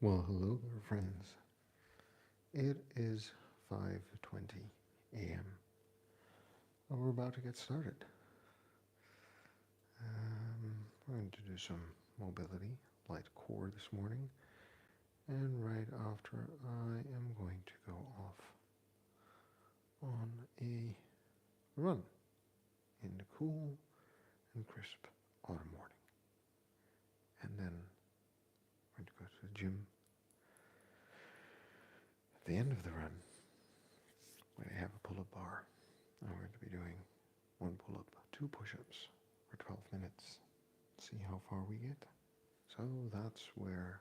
Well, hello there, friends. It is 5:20 a.m. and we're about to get started. We're going to do some mobility, light core this morning, and right after I am going to go off on a run in the cool and crisp autumn morning. And then I'm going to go to the gym. At the end of the run, when I have a pull-up bar, I'm going to be doing one pull-up, two push-ups for 12 minutes. See how far we get. So that's where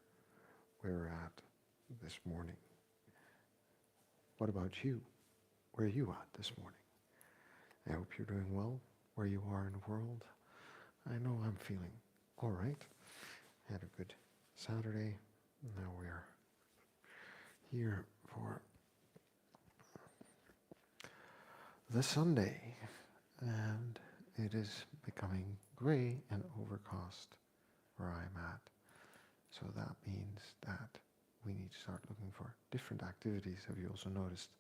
we're at this morning. What about you? Where are you at this morning? I hope you're doing well where you are in the world. I know I'm feeling all right. Had a good Saturday. Now we're here for the Sunday, and it is becoming gray and overcast where I'm at. So that means that we need to start looking for different activities. Have you also noticed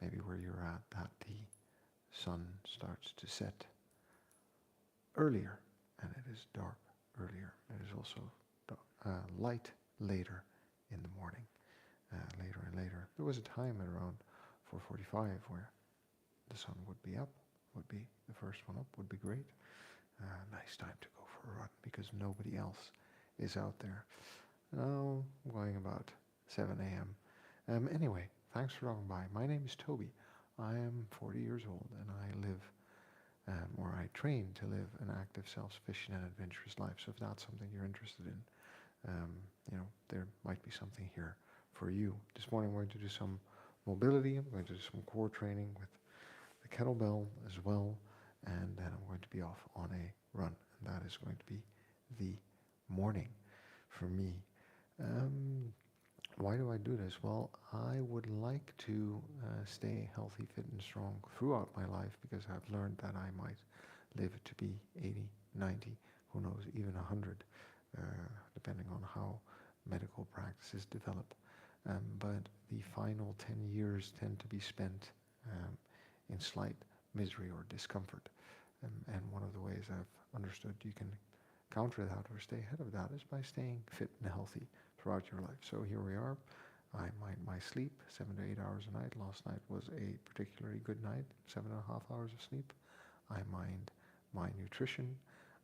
maybe where you're at that the sun starts to set earlier and it is dark earlier? It is also light later in the morning, later and later. There was a time at around 4:45 where the sun would be up, would be the first one up, would be great. Nice time to go for a run because nobody else is out there. Now I'm going about 7 a.m. Anyway, thanks for dropping by. My name is Toby. I am 40 years old and I live, or I train to live an active, self-sufficient and adventurous life. So if that's something you're interested in, there might be something here for you. This morning I'm going to do some mobility. I'm going to do some core training with the kettlebell as well. And then I'm going to be off on a run. And that is going to be the morning for me. Why do I do this? Well, I would like to stay healthy, fit, and strong throughout my life because I've learned that I might live to be 80, 90, who knows, even 100, depending on how medical practices develop. But the final 10 years tend to be spent in slight misery or discomfort. And one of the ways I've understood you can counter that or stay ahead of that is by staying fit and healthy throughout your life. So here we are. I mind my sleep, 7 to 8 hours a night. Last night was a particularly good night, 7.5 hours of sleep. I mind my nutrition.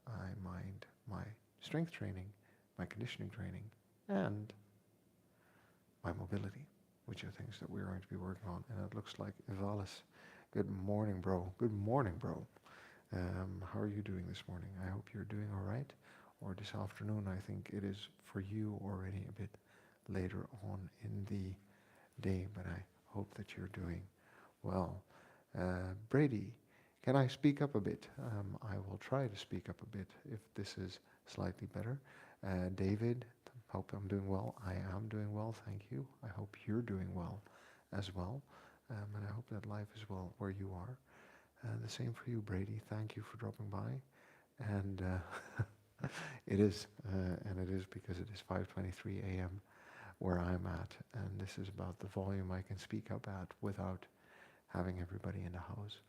I mind my strength training, my conditioning training, and my mobility, which are things that we're going to be working on. And it looks like Evalis. Good morning, bro. Good morning, bro. How are you doing this morning? I hope you're doing all right. Or this afternoon, I think it is for you already a bit later on in the day, but I hope that you're doing well. Brady, can I speak up a bit? I will try to speak up a bit if this is slightly better. David, hope I'm doing well. I am doing well, thank you. I hope you're doing well as well. And I hope that life is well where you are. The same for you, Brady. Thank you for dropping by. And it is, and it is because it is 5:23 a.m. where I'm at, and this is about the volume I can speak up at without having everybody in the house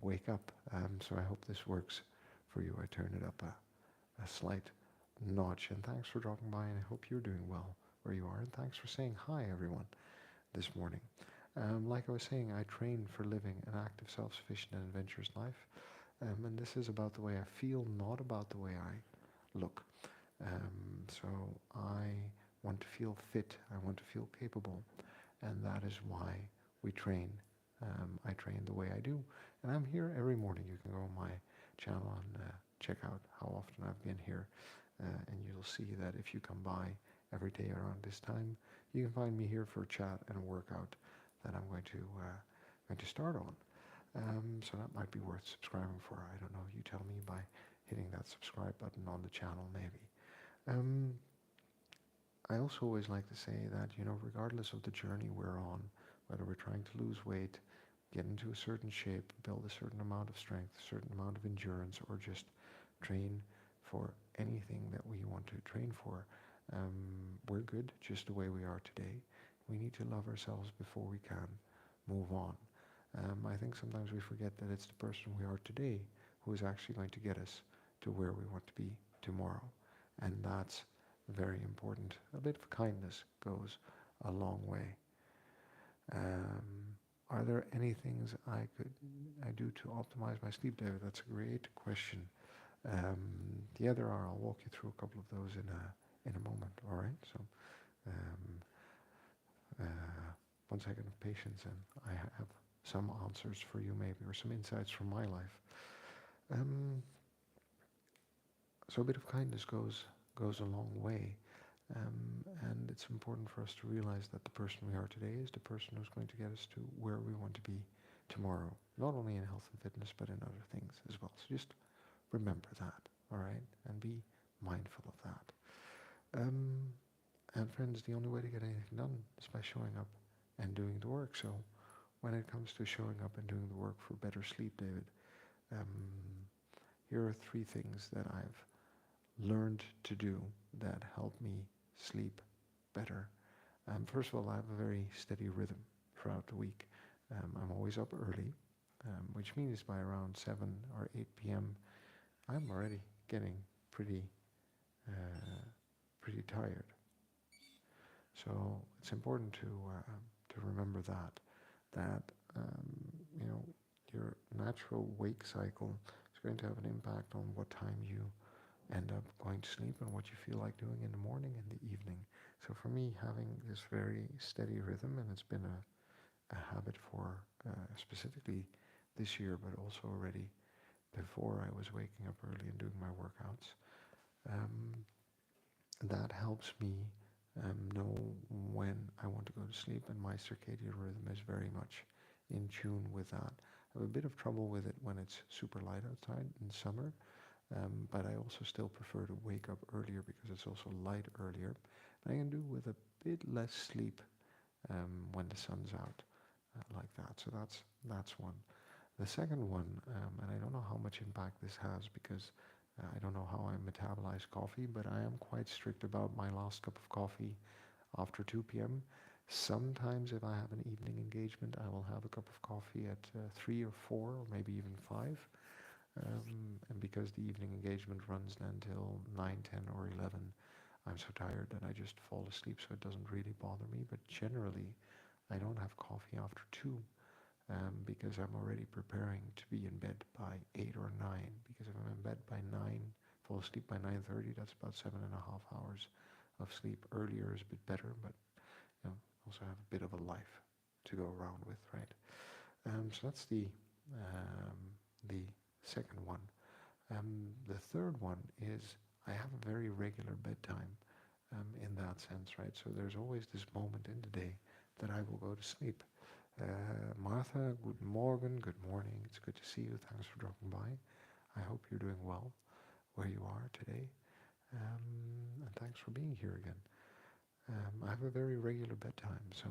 wake up. So I hope this works for you. I turn it up a slight notch, and thanks for dropping by, and I hope you're doing well where you are, and thanks for saying hi, everyone, this morning. Like I was saying, I train for living an active, self-sufficient and adventurous life. And this is about the way I feel, not about the way I look. So I want to feel fit, I want to feel capable, and that is why we train. I train the way I do, and I'm here every morning. You can go on my channel and check out how often I've been here, and you'll see that if you come by every day around this time, you can find me here for a chat and a workout that I'm going to start on. So that might be worth subscribing for. I don't know. You tell me by hitting that subscribe button on the channel, maybe. I also always like to say that, regardless of the journey we're on, whether we're trying to lose weight, get into a certain shape, build a certain amount of strength, a certain amount of endurance, or just train for anything that we want to train for, We're good just the way we are today. We need to love ourselves before we can move on. I think sometimes we forget that it's the person we are today who is actually going to get us to where we want to be tomorrow. And that's very important. A bit of kindness goes a long way. Are there any things I do to optimize my sleep, David? That's a great question. Yeah, there are. I'll walk you through a couple of those in a moment. All right. So, um, 1 second of patience, and I have some answers for you, maybe, or some insights from my life. Um, so a bit of kindness goes a long way. And it's important for us to realize that the person we are today is the person who's going to get us to where we want to be tomorrow, not only in health and fitness, but in other things as well. So just remember that, all right, and be mindful of that. And friends, the only way to get anything done is by showing up and doing the work. So when it comes to showing up and doing the work for better sleep, David, um, here are 3 things that I've learned to do that help me sleep better. First of all, I have a very steady rhythm throughout the week. I'm always up early, which means by around 7 or 8 p.m. I'm already getting uh, pretty tired. So it's important to remember that you know, your natural wake cycle is going to have an impact on what time you end up going to sleep and what you feel like doing in the morning and the evening. So for me, having this very steady rhythm, and it's been a habit for specifically this year, but also already before I was waking up early and doing my workouts, um, that helps me know when I want to go to sleep, and my circadian rhythm is very much in tune with that. I have a bit of trouble with it when it's super light outside in summer, but I also still prefer to wake up earlier because it's also light earlier. And I can do with a bit less sleep when the sun's out, like that. So that's one. The second one, and I don't know how much impact this has because I don't know how I metabolize coffee, but I am quite strict about my last cup of coffee after 2 p.m. Sometimes if I have an evening engagement, I will have a cup of coffee at 3 or 4 or maybe even 5. And because the evening engagement runs then till 9, 10 or 11, I'm so tired that I just fall asleep, so it doesn't really bother me. But generally, I don't have coffee after 2 because I'm already preparing to be in bed by 8 or 9. Because if I'm in bed by 9, fall asleep by 9:30, that's about 7.5 hours of sleep. Earlier is a bit better, but also have a bit of a life to go around with, right? So that's the second one. The third one is I have a very regular bedtime in that sense, right? So there's always this moment in the day that I will go to sleep. Martha, good morning, good morning. It's good to see you. Thanks for dropping by. I hope you're doing well where you are today. And thanks for being here again. I have a very regular bedtime, so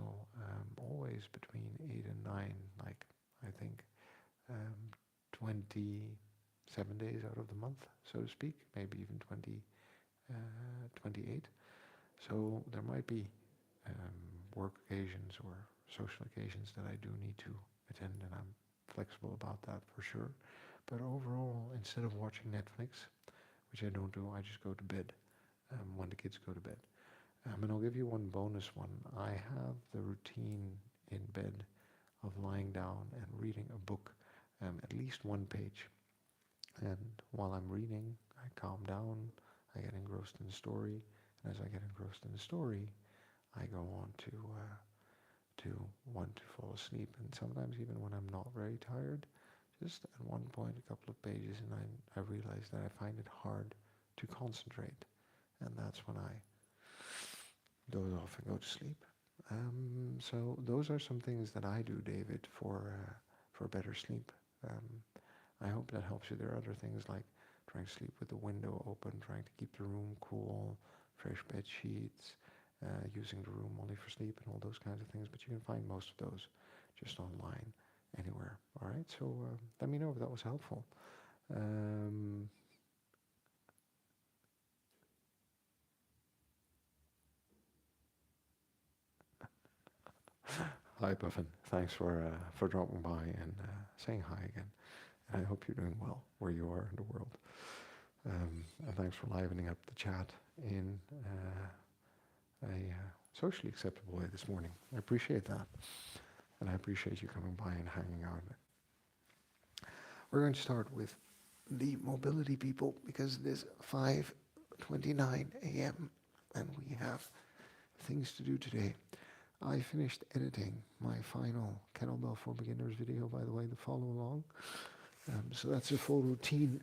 always between 8 and 9, like I think 27 days out of the month, so to speak, maybe even 28. So there might be work occasions or social occasions that I do need to attend, and I'm flexible about that for sure. But overall, instead of watching Netflix, which I don't do, I just go to bed when the kids go to bed. And I'll give you one bonus one. I have the routine in bed of lying down and reading a book, at least one page. And while I'm reading, I calm down, I get engrossed in the story, and as I get engrossed in the story, I go on to want to fall asleep. And sometimes even when I'm not very tired, just at one point, a couple of pages, and I realize that I find it hard to concentrate. And that's when I doze off and go to sleep. So those are some things that I do, David, for better sleep. I hope that helps you. There are other things like trying to sleep with the window open, trying to keep the room cool, fresh bed sheets, using the room only for sleep, and all those kinds of things. But you can find most of those just online, anywhere. All right. So let me know if that was helpful. Um, Hi, Buffin. Thanks for dropping by and saying hi again. And I hope you're doing well where you are in the world. And thanks for livening up the chat in a socially acceptable way this morning. I appreciate that. And I appreciate you coming by and hanging out. We're going to start with the mobility people because it is 5:29 a.m. and we have things to do today. I finished editing my final Kettlebell for Beginners video, by the way, to follow along. So that's a full routine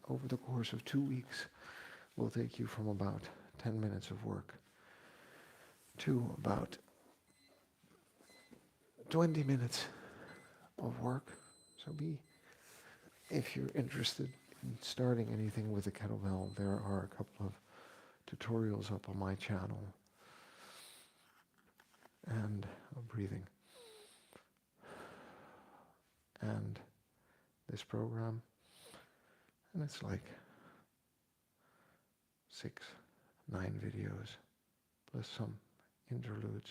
over the course of 2 weeks. Will take you from about 10 minutes of work to about 20 minutes of work. So if you're interested in starting anything with a kettlebell, there are a couple of tutorials up on my channel. And breathing. And this program, and it's like 6, 9 videos, plus some interludes,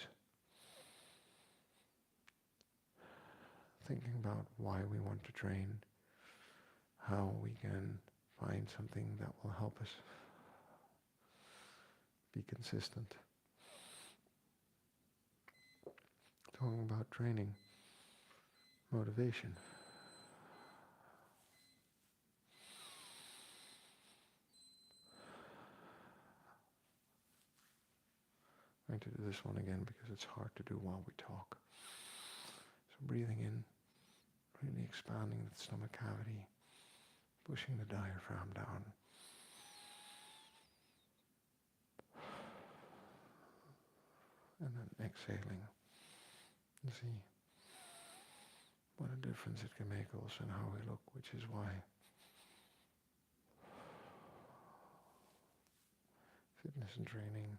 thinking about why we want to train, how we can find something that will help us be consistent. Talking about training, motivation. I'm going to do this one again because it's hard to do while we talk. So breathing in, really expanding the stomach cavity, pushing the diaphragm down. And then exhaling. And see what a difference it can make also in how we look, which is why fitness and training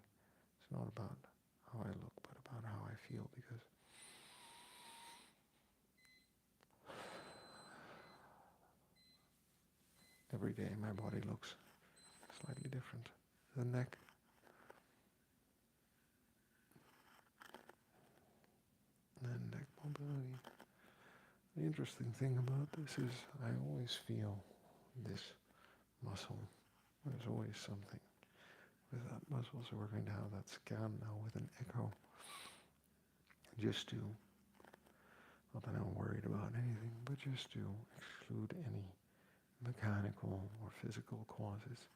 is not about how I look, but about how I feel, because every day my body looks slightly different. The neck, and neck mobility. The interesting thing about this is I always feel this muscle. There's always something with that muscle, so we're going to have that scan now with an echo. Just to, not that I'm worried about anything, but just to exclude any mechanical or physical causes.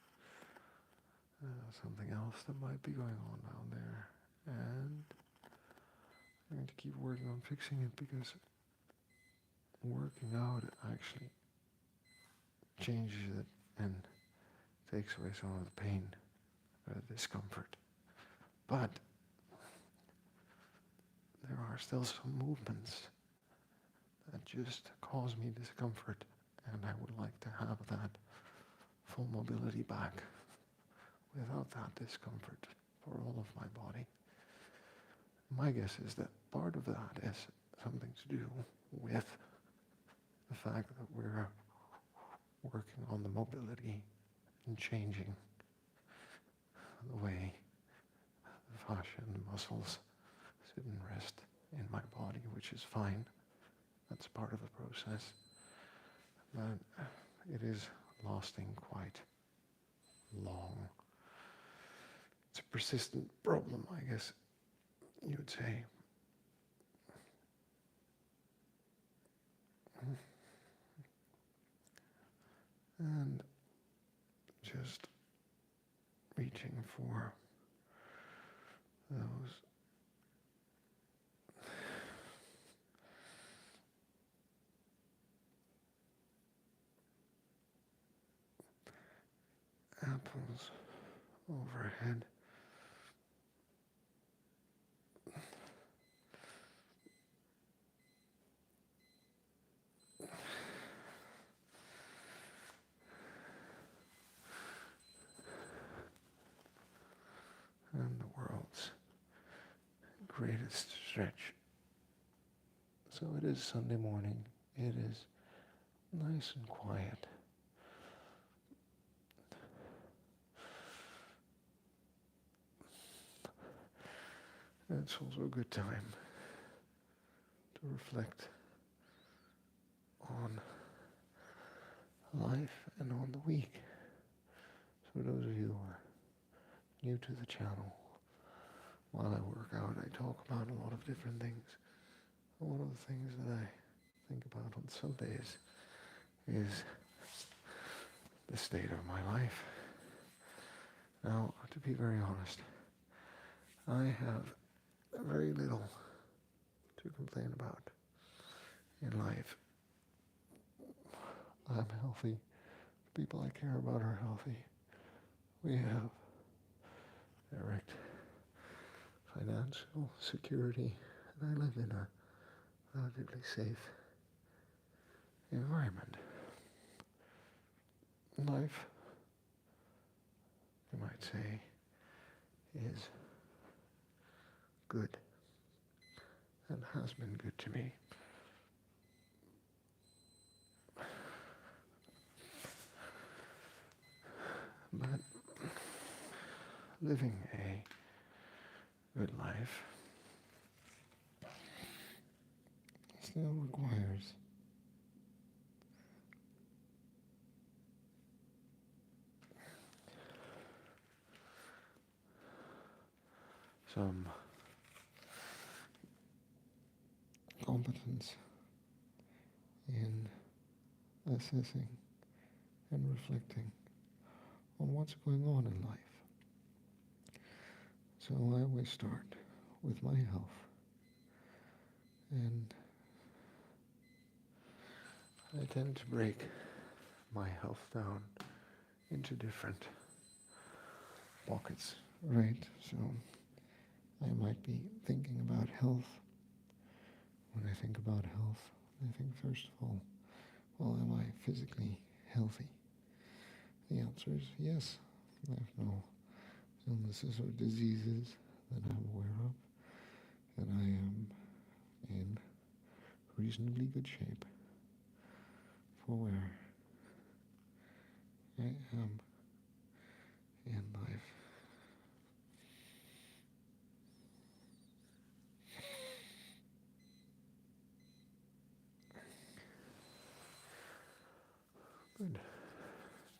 Something else that might be going on down there. And I'm going to keep working on fixing it because working out actually changes it and takes away some of the pain or the discomfort. But there are still some movements that just cause me discomfort, and I would like to have that full mobility back without that discomfort for all of my body. My guess is that part of that is something to do with the fact that we're working on the mobility and changing the way the fascia and the muscles sit and rest in my body, which is fine. That's part of the process. But it is lasting quite long. It's a persistent problem, I guess you would say. And just reaching for those apples overhead. And the world's greatest stretch. So it is Sunday morning. It is nice and quiet. It's also a good time to reflect on life and on the week. So those of you who are new to the channel, while I work out, I talk about a lot of different things. One of the things that I think about on some days is the state of my life. Now, to be very honest, I have very little to complain about in life. I'm healthy. The people I care about are healthy. We have direct financial security, and I live in a relatively safe environment. Life, you might say, is good and has been good to me. But living a good life still requires some competence in assessing and reflecting on what's going on in life. So I always start with my health, and I tend to break my health down into different pockets, right? So I might be thinking about health. When I think about health, I think first of all, well, am I physically healthy? The answer is yes. I have no illnesses or diseases that I'm aware of, and I am in reasonably good shape for where I am in life. Good.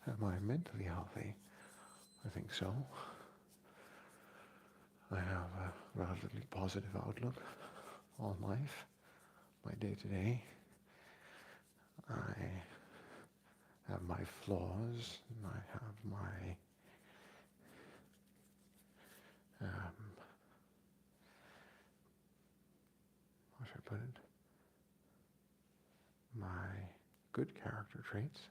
Am I mentally healthy? I think so. I have a relatively positive outlook on life, my day-to-day. I have my flaws, and I have my how should I put it? My good character traits.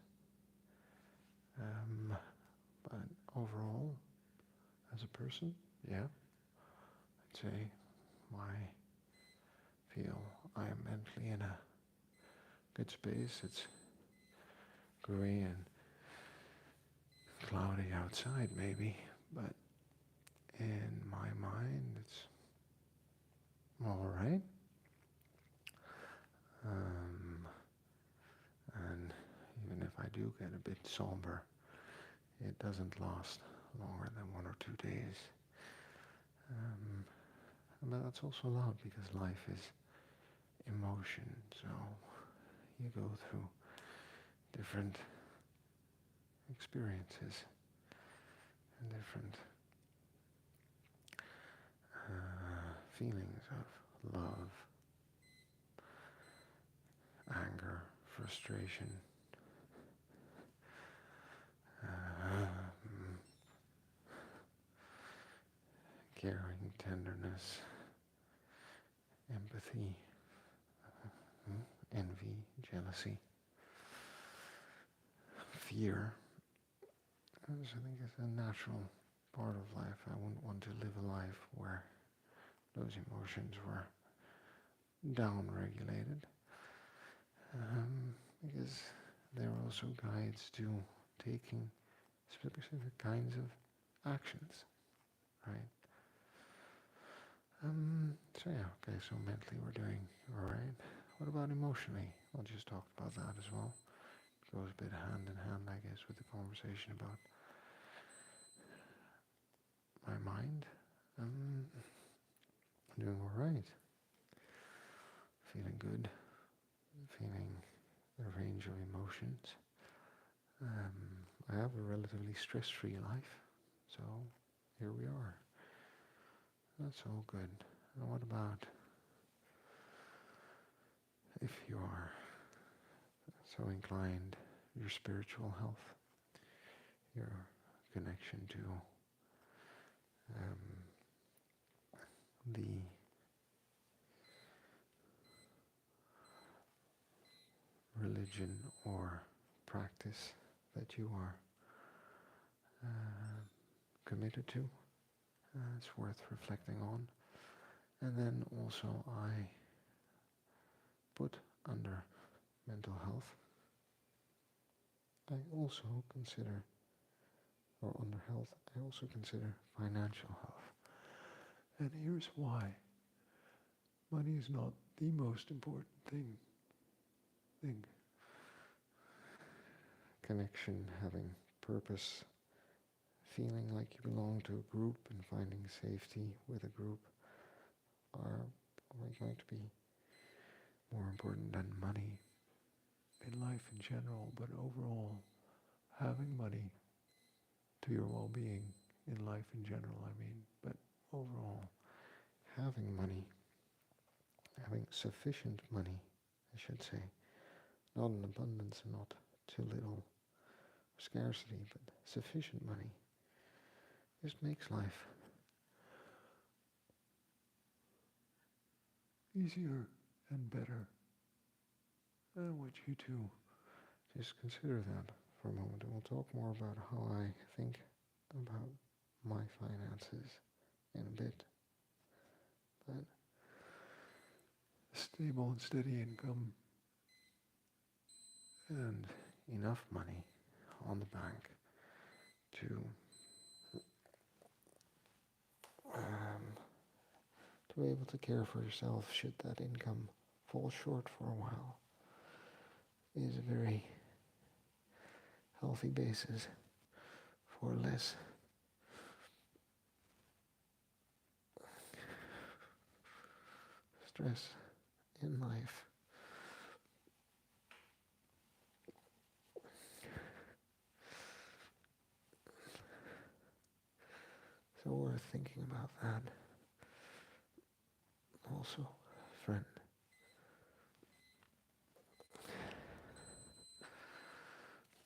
But overall, as a person, yeah, I'd say feel I am mentally in a good space. It's gray and cloudy outside maybe, but in my mind it's all right. And even if I do get a bit somber, it doesn't last longer than 1 or 2 days. But that's also allowed because life is emotion, so you go through different experiences and different feelings of love, anger, frustration, caring, tenderness, empathy, envy, jealousy, fear. I think it's a natural part of life. I wouldn't want to live a life where those emotions were down-regulated, because they're also guides to taking specific kinds of actions, right? So yeah, okay, so mentally we're doing alright. What about emotionally? I'll just talk about that as well. It goes a bit hand in hand, I guess, with the conversation about my mind. Doing alright. feeling good, feeling a range of emotions. I have a relatively stress-free life, so here we are. That's all good. And what about if you are so inclined, your spiritual health, your connection to the religion or practice that you are committed to. It's worth reflecting on. And then also I put under mental health, I also consider, or under health, I also consider financial health. And here's why. Money is not the most important thing. Connection, having purpose, feeling like you belong to a group and finding safety with a group are going to be more important than money in life in general, but overall, having money to your well-being in life in general, but overall, having money, having sufficient money, I should say, not in abundance and not too little, scarcity, but sufficient money, just makes life easier and better. I want you to just consider that for a moment, and we'll talk more about how I think about my finances in a bit. But stable and steady income and enough money on the bank to be able to care for yourself should that income fall short for a while is a very healthy basis for less stress in life. So worth thinking about that. Also, friend.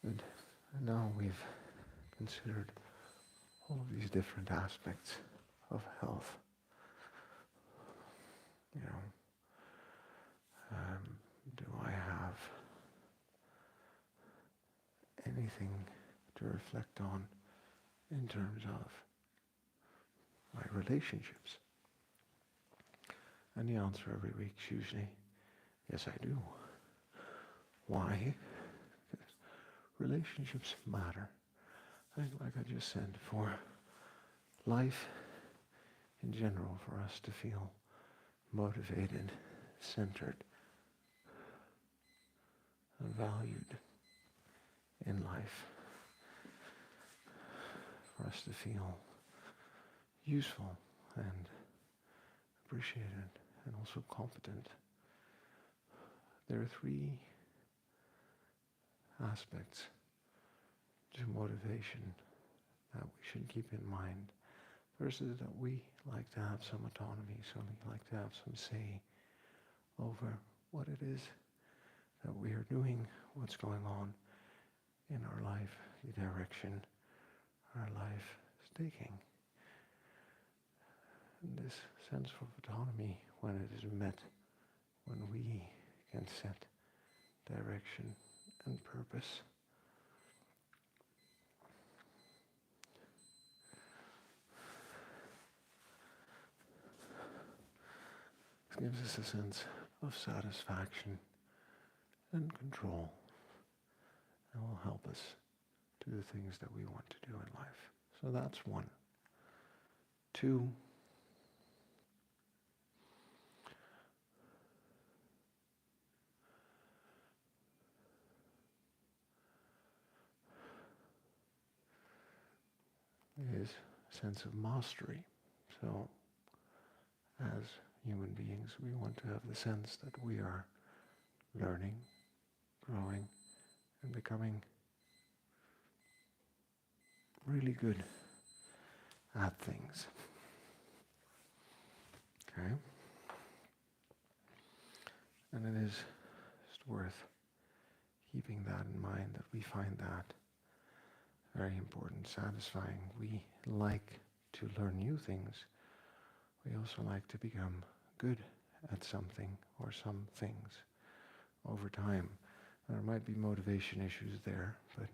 And now we've considered all of these different aspects of health. Do I have anything to reflect on in terms of my relationships? And the answer every week is usually, yes, I do. Why? Because relationships matter. Like I just said, for life in general, for us to feel motivated, centered, and valued in life, for us to feel useful and appreciated and also competent. There are three aspects to motivation that we should keep in mind. First is that we like to have some autonomy, so we like to have some say over what it is that we are doing, what's going on in our life, the direction our life is taking. And this sense of autonomy, when it is met, when we can set direction and purpose, it gives us a sense of satisfaction and control, and will help us do the things that we want to do in life. So that's one. Two, is a sense of mastery. So as human beings, we want to have the sense that we are learning, growing, and becoming really good at things. Okay? And it is just worth keeping that in mind, that we find that very important, satisfying. We like to learn new things. We also like to become good at something or some things over time. There might be motivation issues there, but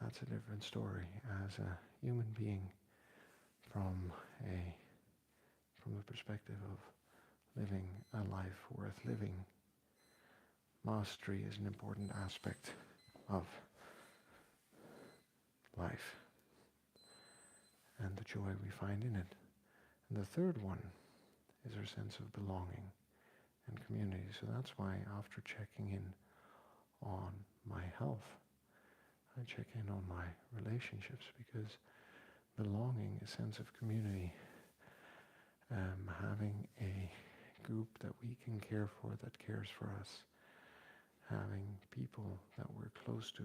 that's a different story. As a human being, from the perspective of living a life worth living, mastery is an important aspect of life and the joy we find in it. And the third one is our sense of belonging and community. So that's why after checking in on my health, I check in on my relationships, because belonging, a sense of community, having a group that we can care for, that cares for us, having people that we're close to,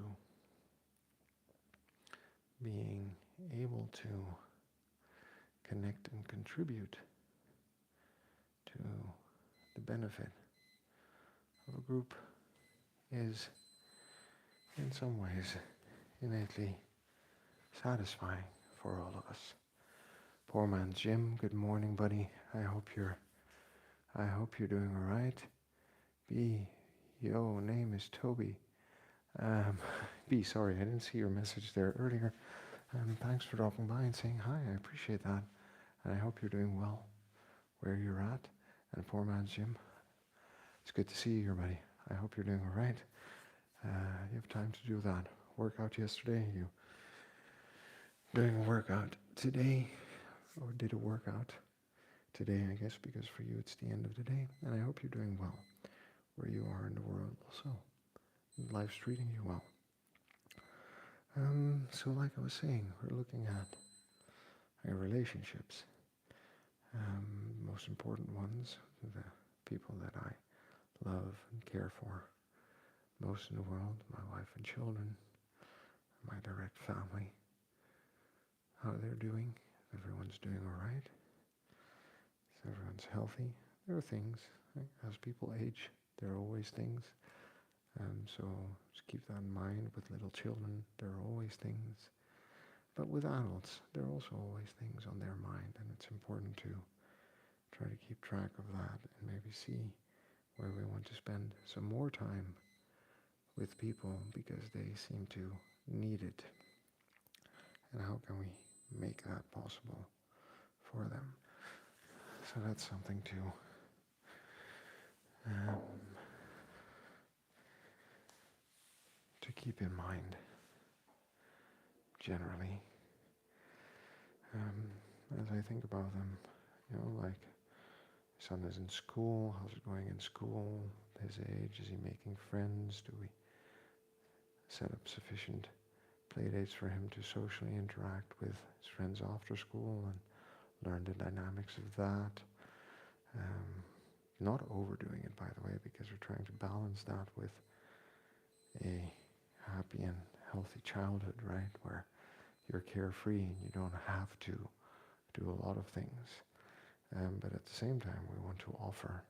being able to connect and contribute to the benefit of a group is in some ways innately satisfying for all of us. Poor man's Jim, good morning, buddy. I hope you're doing all right. B, yo, name is Toby. B, sorry, I didn't see your message there earlier. Thanks for dropping by and saying hi. I appreciate that, and I hope you're doing well where you're at. And poor man's Jim, it's good to see you here, buddy. I hope you're doing all right. You have time to do that workout yesterday. You doing a workout today, or did a workout today, I guess, because for you it's the end of the day. And I hope you're doing well where you are in the world also. Life's treating you well. So like I was saying, we're looking at our relationships. Most important ones, the people that I love and care for most in the world, my wife and children, my direct family, how they're doing. Everyone's doing all right. So everyone's healthy. There are things, right? As people age, there are always things. So just keep that in mind. With little children, there are always things. But with adults, there are also always things on their mind, and it's important to try to keep track of that and maybe see where we want to spend some more time with people because they seem to need it. And how can we make that possible for them? So that's something to keep in mind generally. As I think about them, like son is in school, how's it going in school? His age, is he making friends? Do we set up sufficient play dates for him to socially interact with his friends after school and learn the dynamics of that? Not overdoing it, by the way, because we're trying to balance that with a happy and healthy childhood, right? Where you're carefree and you don't have to do a lot of things. But at the same time, we want to offer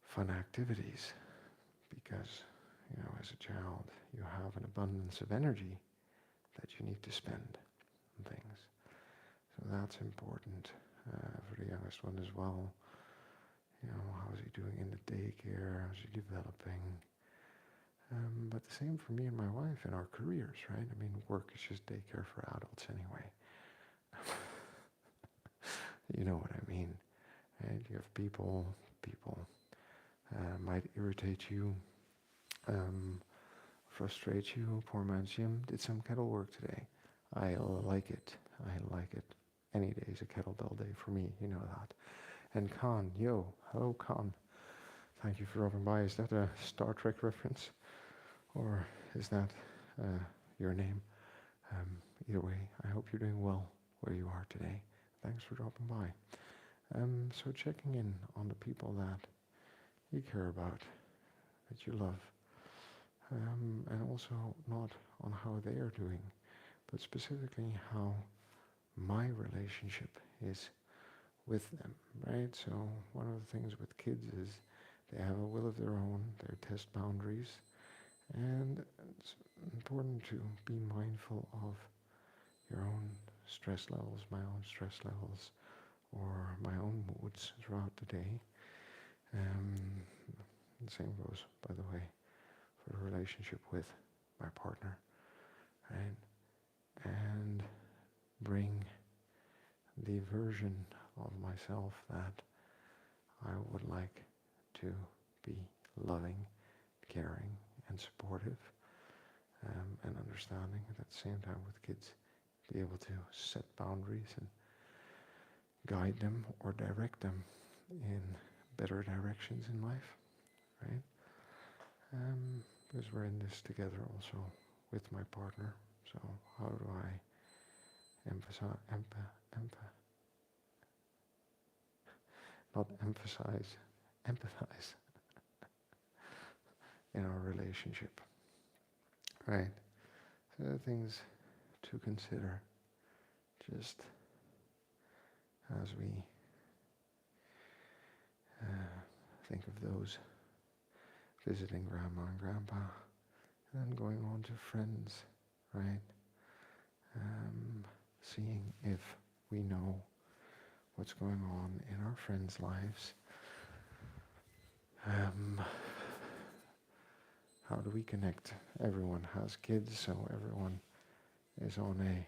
fun activities because, as a child, you have an abundance of energy that you need to spend on things. So that's important for the youngest one as well. How is he doing in the daycare? How's he developing? But the same for me and my wife in our careers, right? I mean, work is just daycare for adults anyway. You know what I mean, right? You have people might irritate you, frustrate you. Poor man's Jim did some kettle work today. I like it. Any day is a kettlebell day for me, you know that. And Khan, yo, hello Khan. Thank you for dropping by. Is that a Star Trek reference? Or is that your name? Either way, I hope you're doing well where you are today. Thanks for dropping by. So checking in on the people that you care about, that you love, and also not on how they are doing, but specifically how my relationship is with them, right? So one of the things with kids is they have a will of their own, they test boundaries, and it's important to be mindful of your own stress levels, my own stress levels, or my own moods throughout the day. The same goes, by the way, for the relationship with my partner, right? And bring the version of myself that I would like to be loving, caring, and supportive, and understanding. And at the same time with kids, be able to set boundaries and guide them or direct them in better directions in life, right? Because we're in this together also with my partner. So how do I not emphasize, empathize in our relationship, right? So the things to consider just as we think of those visiting grandma and grandpa, and then going on to friends, right? Seeing if we know what's going on in our friends' lives. How do we connect? Everyone has kids, so everyone is on a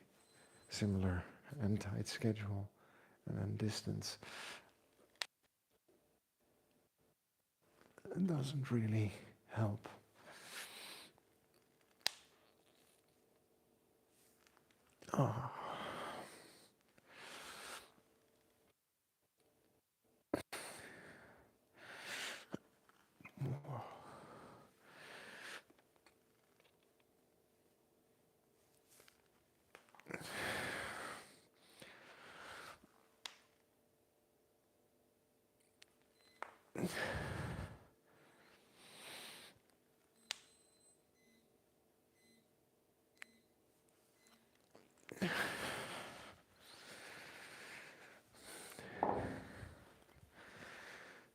similar and tight schedule, and then distance. It doesn't really help. Oh.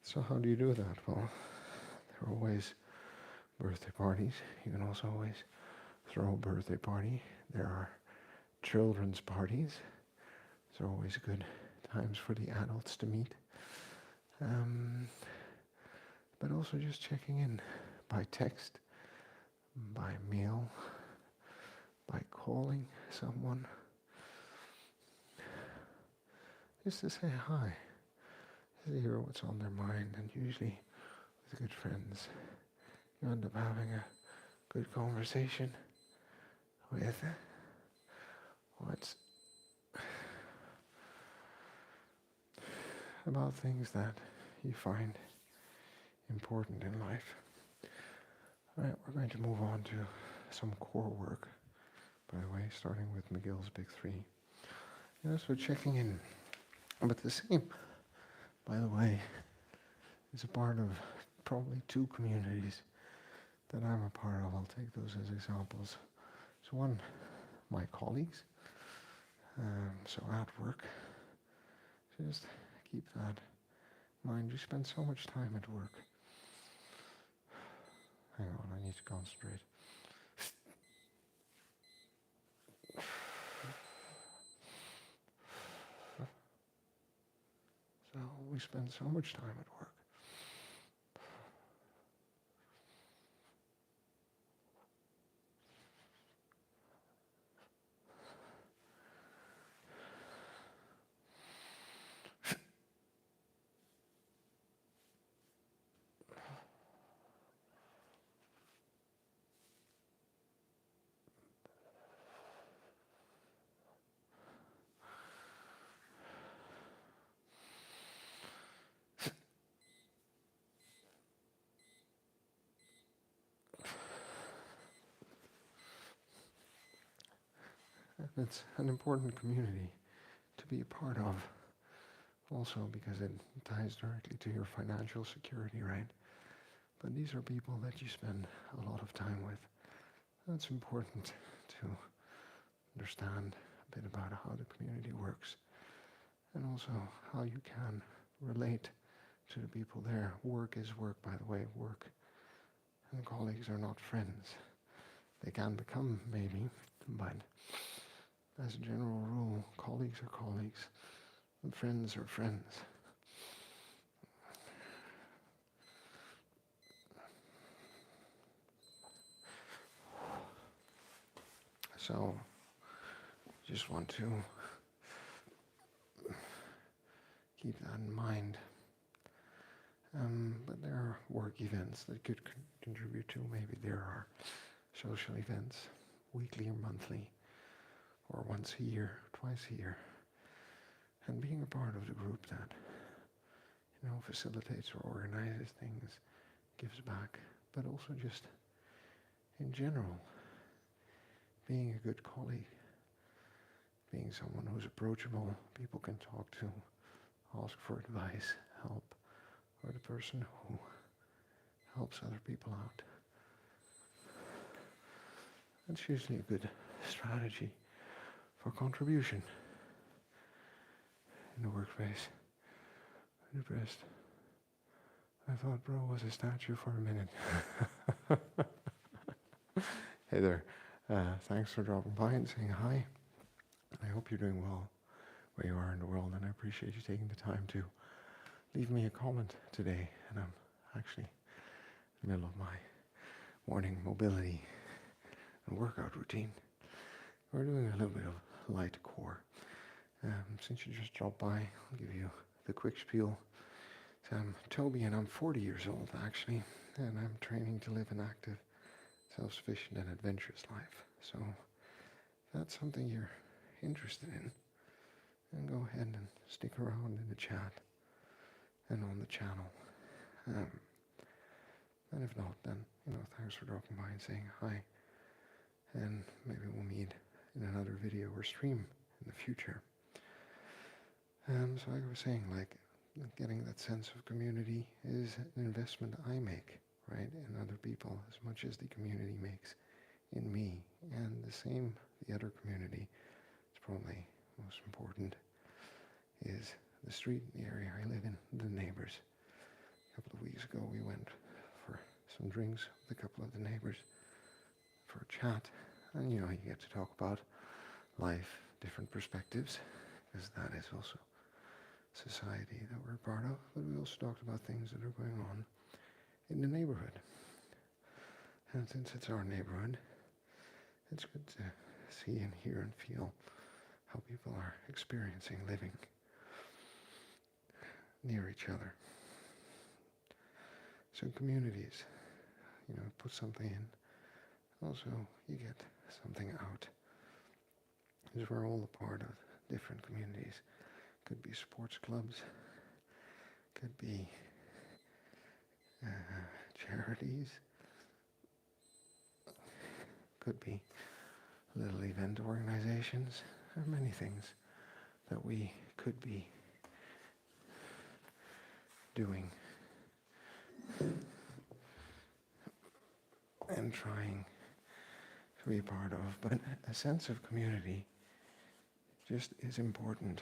So how do you do that? Well, there are always birthday parties. You can also always throw a birthday party. There are children's parties. Those are always good times for the adults to meet. But also just checking in by text, by mail, by calling someone. Just to say hi. To hear what's on their mind. And usually with good friends, you end up having a good conversation with what's about things that you find important in life. Alright, we're going to move on to some core work, by the way, starting with McGill's Big Three. So checking in. But the same, by the way, is a part of probably two communities that I'm a part of. I'll take those as examples. So one, my colleagues. So at work, just keep that in mind. You spend so much time at work. Hang on, I need to concentrate. So we spend so much time at work. It's an important community to be a part of also because it ties directly to your financial security, right? But these are people that you spend a lot of time with. It's important to understand a bit about how the community works and also how you can relate to the people there. Work is work, by the way. Work and colleagues are not friends. They can become, maybe, but as a general rule, colleagues are colleagues and friends are friends. So, just want to keep that in mind. But there are work events that could contribute to. Maybe there are social events, weekly or monthly, or once a year, twice a year. And being a part of the group that, facilitates or organizes things, gives back, but also just in general, being a good colleague, being someone who's approachable, people can talk to, ask for advice, help, or the person who helps other people out. That's usually a good strategy for contribution in the workplace. Depressed. I thought bro was a statue for a minute. Hey there. Thanks for dropping by and saying hi. I hope you're doing well where you are in the world, and I appreciate you taking the time to leave me a comment today. And I'm actually in the middle of my morning mobility and workout routine. We're doing a little bit of light core. Since you just dropped by, I'll give you the quick spiel. So I'm Toby and I'm 40 years old actually, and I'm training to live an active, self-sufficient and adventurous life. So if that's something you're interested in, then go ahead and stick around in the chat and on the channel. And if not, then, thanks for dropping by and saying hi. And maybe we'll meet in another video or stream in the future. So like I was saying, getting that sense of community is an investment I make, right, in other people as much as the community makes in me. And the same, the other community, is probably most important, is the street, the area I live in, the neighbors. A couple of weeks ago we went for some drinks with a couple of the neighbors for a chat, and you get to talk about life, different perspectives, because that is also society that we're part of, but we also talked about things that are going on in the neighborhood. And since it's our neighborhood, it's good to see and hear and feel how people are experiencing living near each other. So communities, put something in, also you get something out. Because we're all a part of different communities. Could be sports clubs, could be charities, could be little event organizations. There are many things that we could be doing and trying to be a part of, but a sense of community just is important.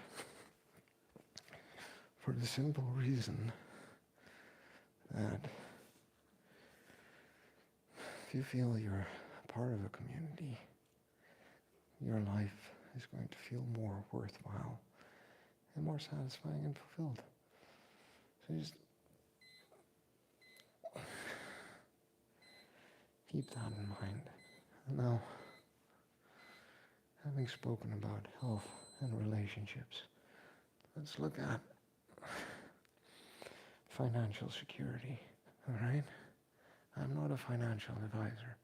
For the simple reason that if you feel you're part of a community, your life is going to feel more worthwhile and more satisfying and fulfilled. So just keep that in mind. And now, having spoken about health and relationships, let's look at financial security, all right? I'm not a financial advisor,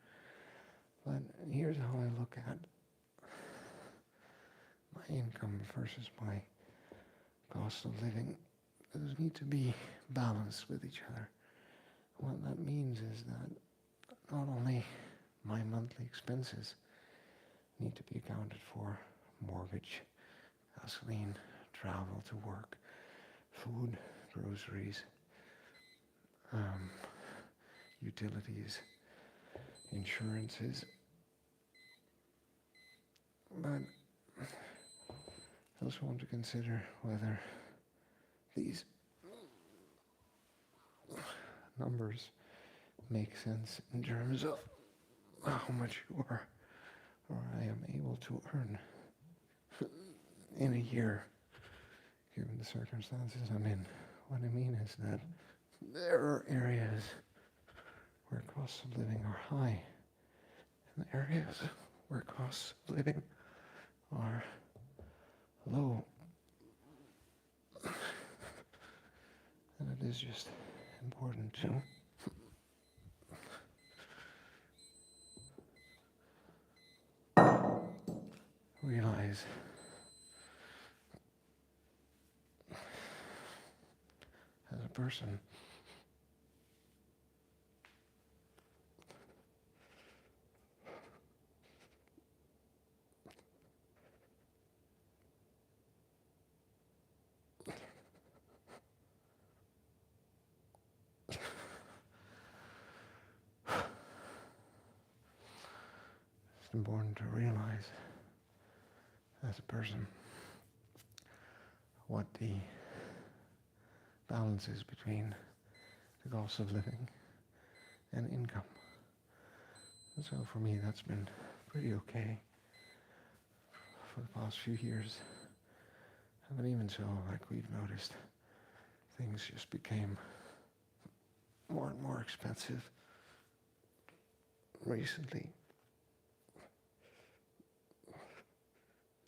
but here's how I look at my income versus my cost of living. Those need to be balanced with each other. What that means is that not only my monthly expenses need to be accounted for, mortgage, gasoline, travel to work, food, groceries, utilities, insurances. But I also want to consider whether these numbers make sense in terms of how much you are or I am able to earn in a year, given the circumstances I'm in. What I mean is that there are areas where costs of living are high, and areas where costs of living are low. And it is just important to realize as a person it's important to realize as a person what the balance is between the cost of living and income. And so for me that's been pretty okay for the past few years. But even so, like we've noticed, things just became more and more expensive recently. You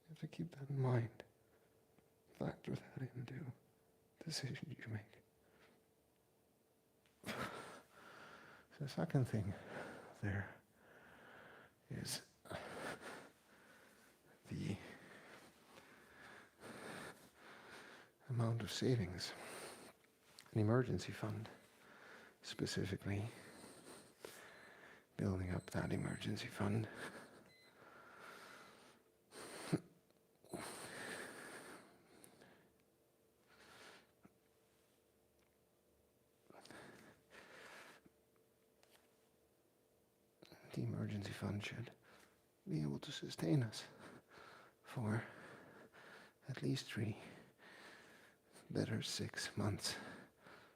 have to keep that in mind. Factor that into decisions you make. The second thing there is the amount of savings. An emergency fund, specifically building up that emergency fund. The emergency fund should be able to sustain us for at least 3, better 6 months,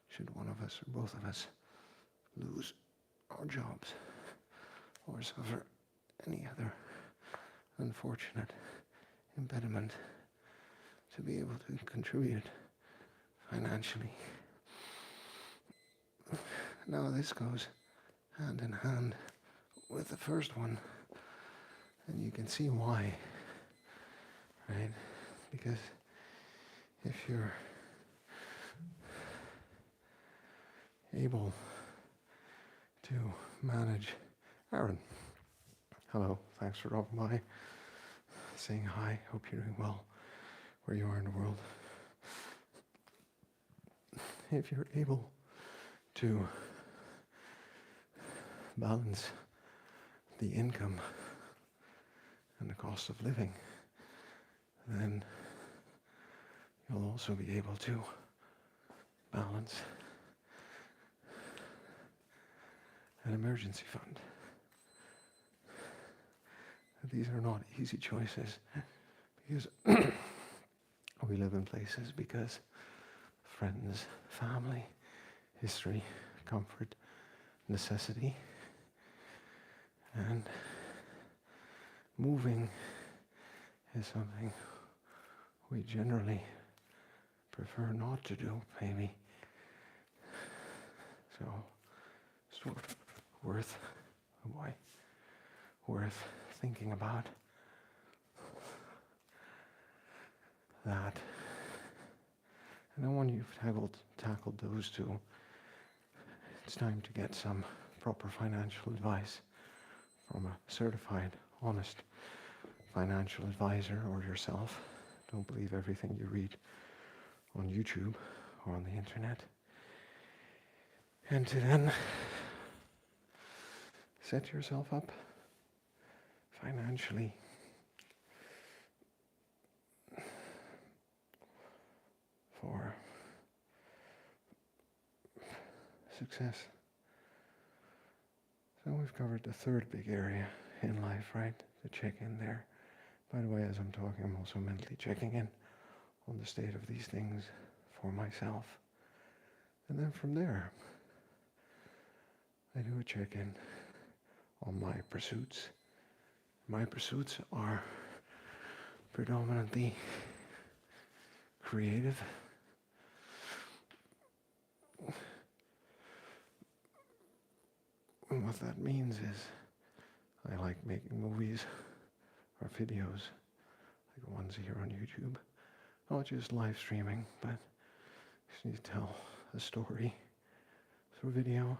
should one of us or both of us lose our jobs or suffer any other unfortunate impediment to be able to contribute financially. Now this goes hand in hand with the first one, and you can see why, right? Because if you're able to manage... Aaron, hello, thanks for dropping by, saying hi, hope you're doing well where you are in the world. If you're able to balance the income and the cost of living, then you'll also be able to balance an emergency fund. These are not easy choices because we live in places because friends, family, history, comfort, necessity, and moving is something we generally prefer not to do, maybe. So it's worth thinking about that. And then when you've tackled those two, it's time to get some proper financial advice from a certified, honest financial advisor or yourself. Don't believe everything you read on YouTube or on the internet. And to then set yourself up financially for success. So we've covered the third big area in life, right? To check in there. By the way, as I'm talking, I'm also mentally checking in on the state of these things for myself. And then from there, I do a check-in on my pursuits. My pursuits are predominantly creative. And what that means is I like making movies or videos, like the ones here on YouTube. Not just live streaming, but just need to tell a story through video.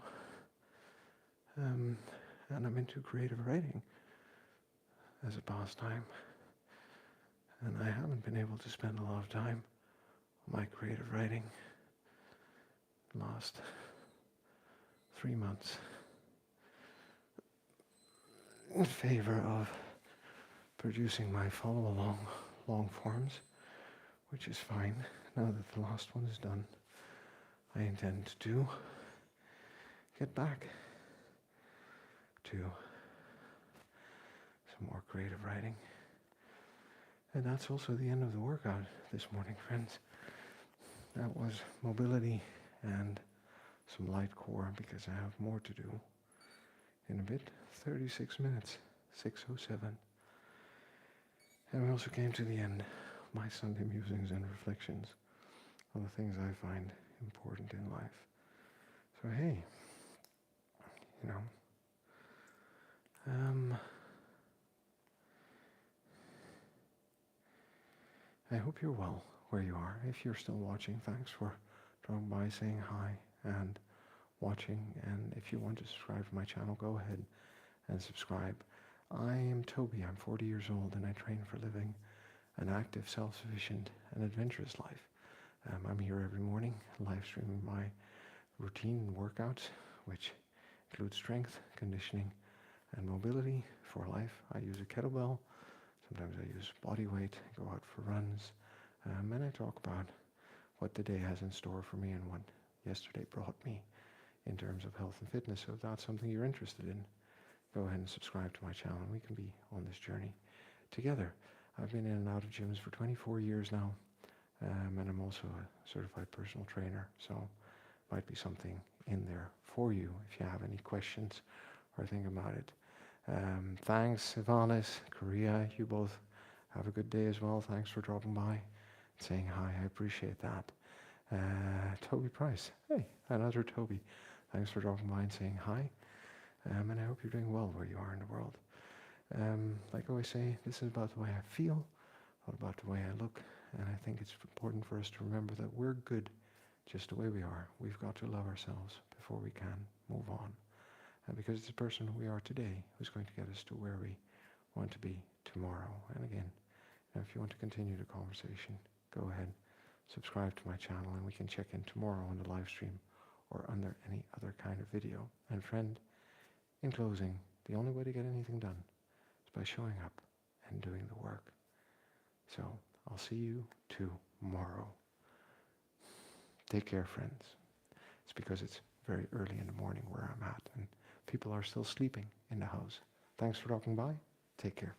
And I'm into creative writing as a pastime. And I haven't been able to spend a lot of time on my creative writing the last 3 months in favor of producing my follow-along long forms, which is fine. Now that the last one is done, I intend to get back to some more creative writing. And that's also the end of the workout this morning, friends. That was mobility and some light core, because I have more to do in a bit. 36 minutes, 6:07. And we also came to the end of my Sunday musings and reflections on the things I find important in life. So hey, I hope you're well where you are. If you're still watching, thanks for dropping by, saying hi, and watching. And if you want to subscribe to my channel, go ahead and subscribe. I am Toby. I'm 40 years old, and I train for living an active, self-sufficient, and adventurous life. I'm here every morning, live streaming my routine workouts, which include strength, conditioning, and mobility for life. I use a kettlebell. Sometimes I use body weight, go out for runs, and I talk about what the day has in store for me and what yesterday brought me in terms of health and fitness. So if that's something you're interested in, go ahead and subscribe to my channel, and we can be on this journey together. I've been in and out of gyms for 24 years now, and I'm also a certified personal trainer, so might be something in there for you if you have any questions or think about it. Thanks, Ivanis, Korea, you both have a good day as well. Thanks for dropping by and saying hi. I appreciate that. Toby Price, hey, another Toby. Thanks for dropping by and saying hi. And I hope you're doing well where you are in the world. Like I always say, this is about the way I feel, not about the way I look. And I think it's important for us to remember that we're good just the way we are. We've got to love ourselves before we can move on. Because it's the person we are today who's going to get us to where we want to be tomorrow. And again, if you want to continue the conversation, go ahead, subscribe to my channel, and we can check in tomorrow on the live stream or under any other kind of video. And friend, in closing, the only way to get anything done is by showing up and doing the work. So I'll see you tomorrow. Take care, friends. It's because it's very early in the morning where I'm at, and people are still sleeping in the house. Thanks for dropping by. Take care.